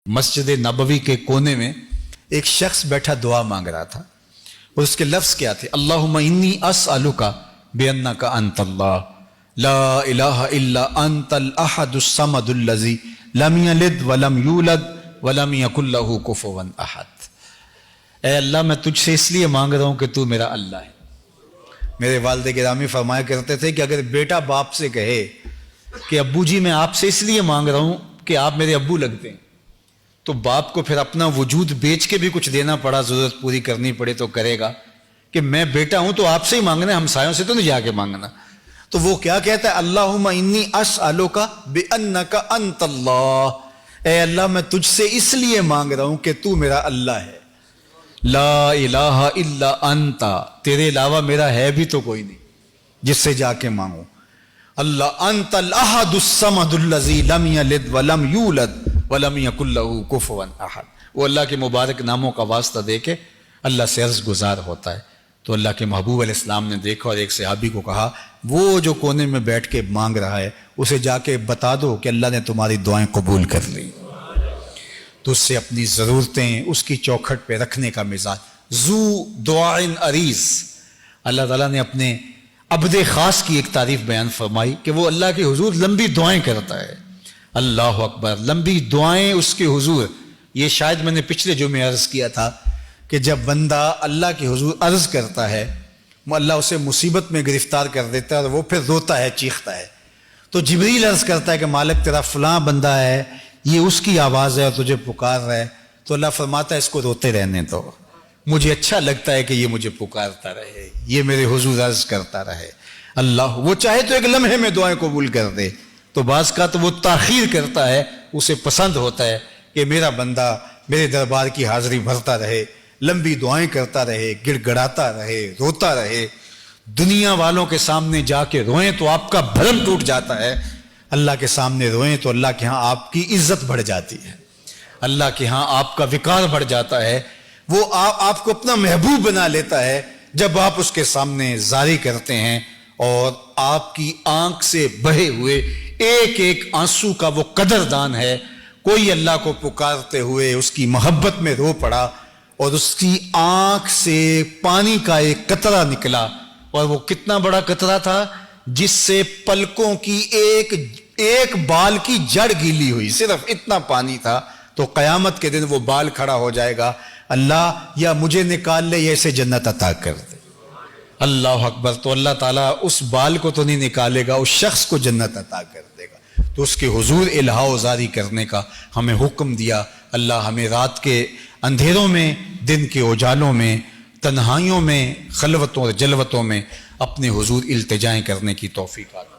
مسجد نبوی کے کونے میں ایک شخص بیٹھا دعا مانگ رہا تھا اور اس کے لفظ کیا تھے؟ اللہم انی اسألک بانک انت اللہ لا الہ الا انت الاحد الصمد الذی لم یلد ولم یولد ولم یکن لہ کفوا احد۔ اے اللہ، میں تجھ سے اس لیے مانگ رہا ہوں کہ تو میرا اللہ ہے۔ میرے والد گرامی فرمایا کرتے تھے کہ اگر بیٹا باپ سے کہے کہ ابو جی میں آپ سے اس لیے مانگ رہا ہوں کہ آپ میرے ابو لگتے ہیں، تو باپ کو پھر اپنا وجود بیچ کے بھی کچھ دینا پڑا، ضرورت پوری کرنی پڑے تو کرے گا کہ میں بیٹا ہوں تو آپ سے ہی مانگنا ہے، ہمسایوں سے تو نہیں جا کے مانگنا۔ تو وہ کیا کہتا ہے؟ اللہم انی اسألک بانک انت اللہ، اے اللہ میں تجھ سے اس لیے مانگ رہا ہوں کہ تو میرا اللہ ہے۔ لا الہ الا انت، تیرے علاوہ میرا ہے بھی تو کوئی نہیں جس سے جا کے مانگوں۔ اللہ انت الاحد الصمد الذی لم یلد ولم یولد ولم یکن لہ کفوا احد۔ وہ اللہ کے مبارک ناموں کا واسطہ دے کے اللہ سے عرض گزار ہوتا ہے۔ تو اللہ کے محبوب علیہ السلام نے دیکھا اور ایک صحابی کو کہا، وہ جو کونے میں بیٹھ کے مانگ رہا ہے اسے جا کے بتا دو کہ اللہ نے تمہاری دعائیں قبول کر لی۔ تو اس سے اپنی ضرورتیں اس کی چوکھٹ پہ رکھنے کا مزاج، ذو دعائن عریض۔ اللہ تعالیٰ نے اپنے عبد خاص کی ایک تعریف بیان فرمائی کہ وہ اللہ کے حضور لمبی دعائیں کرتا ہے۔ اللہ اکبر، لمبی دعائیں اس کے حضور۔ یہ شاید میں نے پچھلے جمعے عرض کیا تھا کہ جب بندہ اللہ کے حضور عرض کرتا ہے، اللہ اسے مصیبت میں گرفتار کر دیتا ہے اور وہ پھر روتا ہے، چیختا ہے، تو جبریل عرض کرتا ہے کہ مالک تیرا فلاں بندہ ہے، یہ اس کی آواز ہے اور تجھے پکار رہا ہے۔ تو اللہ فرماتا ہے اس کو روتے رہنے دو، مجھے اچھا لگتا ہے کہ یہ مجھے پکارتا رہے، یہ میرے حضور عرض کرتا رہے۔ اللہ وہ چاہے تو ایک لمحے میں دعائیں قبول کر دے، تو بعض کا تو وہ تاخیر کرتا ہے، اسے پسند ہوتا ہے کہ میرا بندہ میرے دربار کی حاضری بھرتا رہے، لمبی دعائیں کرتا رہے، گڑ گڑاتا رہے، روتا رہے۔ دنیا والوں کے سامنے جا کے روئیں تو آپ کا بھرم ٹوٹ جاتا ہے، اللہ کے سامنے روئیں تو اللہ کے ہاں آپ کی عزت بڑھ جاتی ہے، اللہ کے ہاں آپ کا وقار بڑھ جاتا ہے۔ وہ آپ کو اپنا محبوب بنا لیتا ہے جب آپ اس کے سامنے زاری کرتے ہیں اور آپ کی آنکھ سے بہے ہوئے ایک ایک آنسو کا وہ قدردان ہے۔ کوئی اللہ کو پکارتے ہوئے اس کی محبت میں رو پڑا اور اس کی آنکھ سے پانی کا ایک قطرہ نکلا، اور وہ کتنا بڑا قطرہ تھا، جس سے پلکوں کی ایک بال کی جڑ گیلی ہوئی، صرف اتنا پانی تھا۔ تو قیامت کے دن وہ بال کھڑا ہو جائے گا، اللہ یا مجھے نکال لے یا اسے جنت عطا کر دے۔ اللہ اکبر۔ تو اللہ تعالیٰ اس بال کو تو نہیں نکالے گا، اس شخص کو جنت عطا کر دے گا۔ تو اس کے حضور الہا و زاری کرنے کا ہمیں حکم دیا۔ اللہ ہمیں رات کے اندھیروں میں، دن کے اجالوں میں، تنہائیوں میں، خلوتوں اور جلوتوں میں اپنے حضور التجائیں کرنے کی توفیق عطا